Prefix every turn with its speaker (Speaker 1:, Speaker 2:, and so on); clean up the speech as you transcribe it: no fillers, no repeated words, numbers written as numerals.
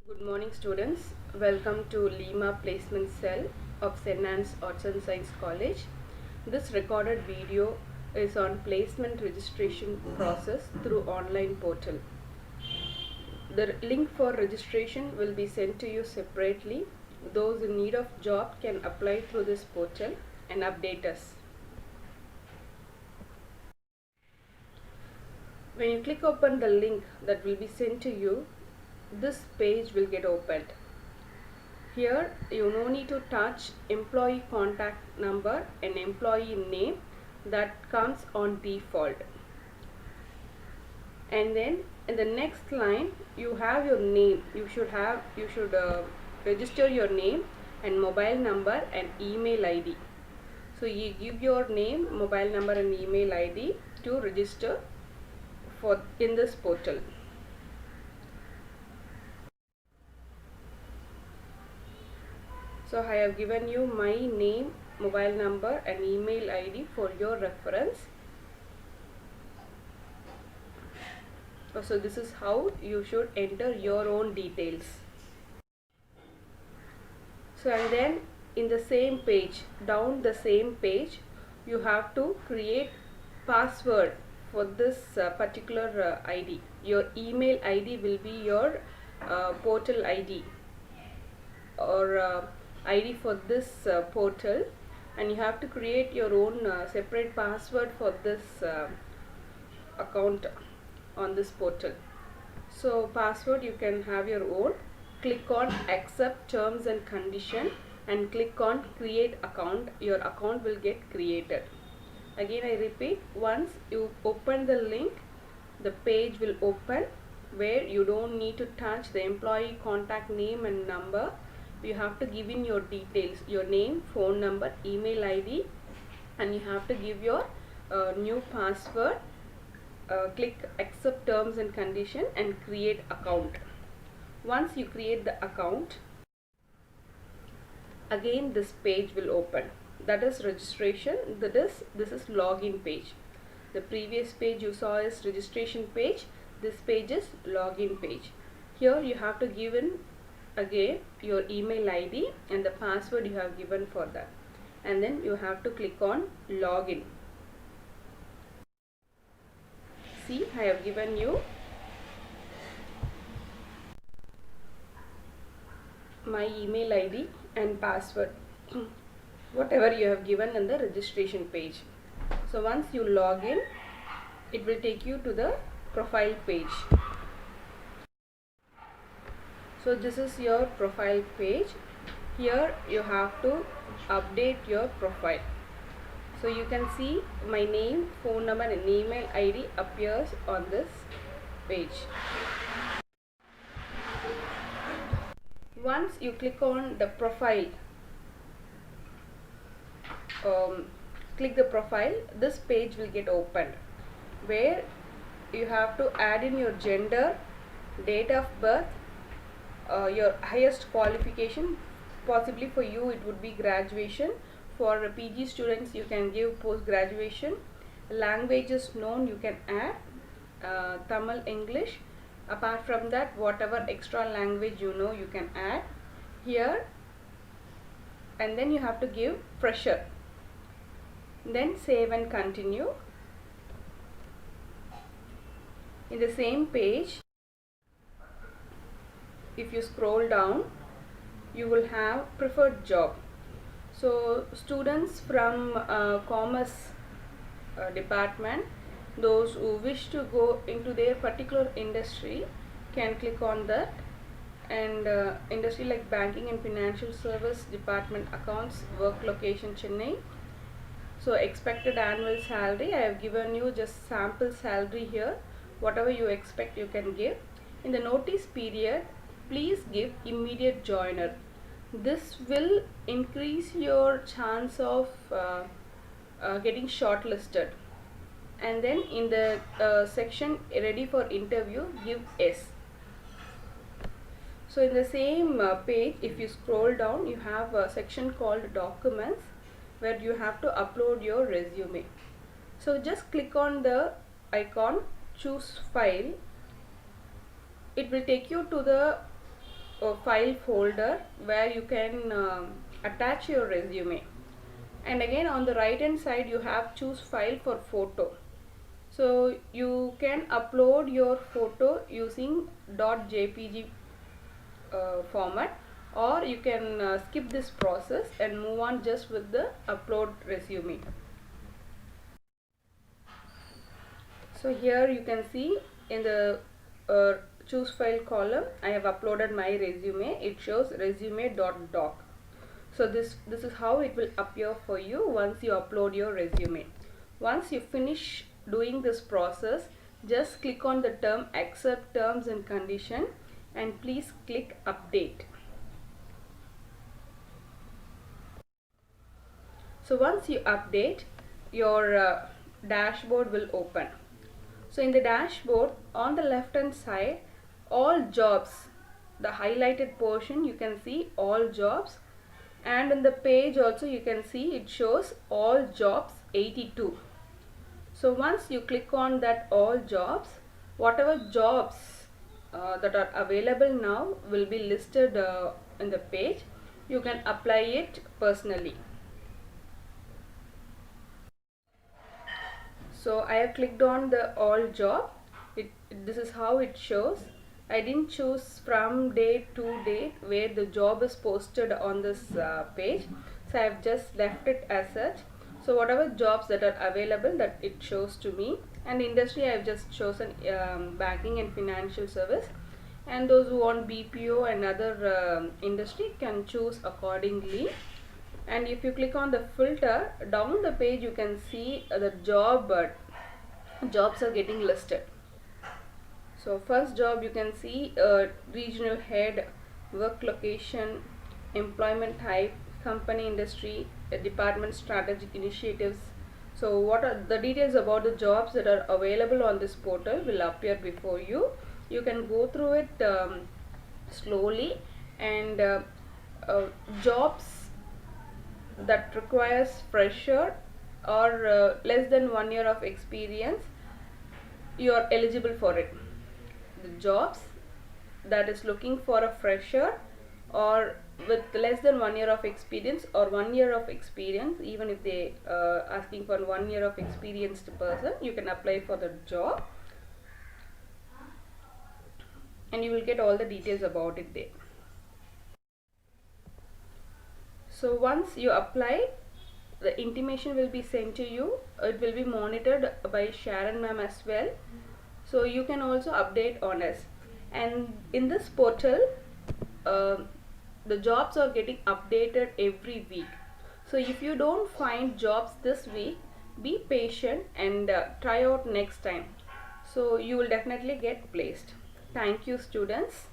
Speaker 1: Good morning students. Welcome to Lima Placement Cell of St. Anne's Arts and Science College. This recorded video is on placement registration process through online portal. The link for registration will be sent to you separately. Those in need of job can apply through this portal and update us. When you click open the link that will be sent to you, this page will get opened. Here you no need to touch employee contact number and employee name, that comes on default. And then in the next line you have your name. You should register your name and mobile number and email ID. So you give your name, mobile number and email ID to register for in this portal. So I have given you my name, mobile number and email ID for your reference. So this is how you should enter your own details. So and then in the same page, down the same page, you have to create password for this particular ID. Your email ID will be your portal ID or ID for this portal, and you have to create your own separate password for this account on this portal. So password you can have your own. Click on accept terms and condition and click on create account. Your account will get created. Again I repeat, once you open the link, the page will open where you don't need to touch the employee contact name and number. You have to give in your details, your name, phone number, email ID, and you have to give your new password. Click accept terms and condition and create account. Once you create the account, again this page will open. That is registration. This is login page. The previous page you saw is registration page. This page is login page. Here you have to give in again your email ID and the password you have given for that, and then you have to click on login. See, I have given you my email ID and password whatever you have given in the registration page. So once you log in, it will take you to the profile page. So this is your profile page. Here you have to update your profile. So you can see my name, phone number and email ID appears on this page. Once you click on the profile, click the profile, this page will get opened where you have to add in your gender, date of birth, your highest qualification. Possibly for you it would be graduation. For PG students you can give post graduation. Languages known you can add Tamil, English. Apart from that, whatever extra language you know you can add here, and then you have to give fresher. Then save and continue. In the same page, if you scroll down, you will have preferred job. So students from commerce department, those who wish to go into their particular industry can click on that, and industry like banking and financial service department, accounts, work location Chennai. So expected annual salary, I have given you just sample salary here. Whatever you expect you can give. In the notice period, please give immediate joiner. This will increase your chance of getting shortlisted. And then in the section ready for interview, give yes. So in the same page, if you scroll down, you have a section called documents where you have to upload your resume. So just click on the icon, choose file. It will take you to the a file folder where you can attach your resume. And again on the right hand side you have choose file for photo. So you can upload your photo using .jpg format, or you can skip this process and move on just with the upload resume. So here you can see in the choose file column I have uploaded my resume. It shows resume.doc. So this is how it will appear for you once you upload your resume. Once you finish doing this process, just click on the term accept terms and condition and please click update. So once you update, your dashboard will open. So in the dashboard on the left hand side, all jobs, the highlighted portion, you can see all jobs, and in the page also you can see it shows all jobs 82. So once you click on that all jobs, whatever jobs that are available now will be listed in the page. You can apply it personally. So I have clicked on the all job. This is how it shows. I didn't choose from date to date where the job is posted on this page, so I have just left it as such. So whatever jobs that are available, that it shows to me, and industry I have just chosen banking and financial service, and those who want BPO and other industry can choose accordingly. And if you click on the filter down the page, you can see the jobs are getting listed. So first job you can see regional head, work location, employment type, company industry, department strategic initiatives. So what are the details about the jobs that are available on this portal will appear before you. You can go through it slowly, and jobs that requires fresher or less than 1 year of experience, you are eligible for it. The jobs that is looking for a fresher or with less than 1 year of experience or 1 year of experience, even if they asking for 1 year of experienced person, you can apply for the job and you will get all the details about it there. So once you apply, the intimation will be sent to you. It will be monitored by Sharon ma'am as well. So you can also update on us. And in this portal, the jobs are getting updated every week. So if you don't find jobs this week, be patient and try out next time. So you will definitely get placed. Thank you, students.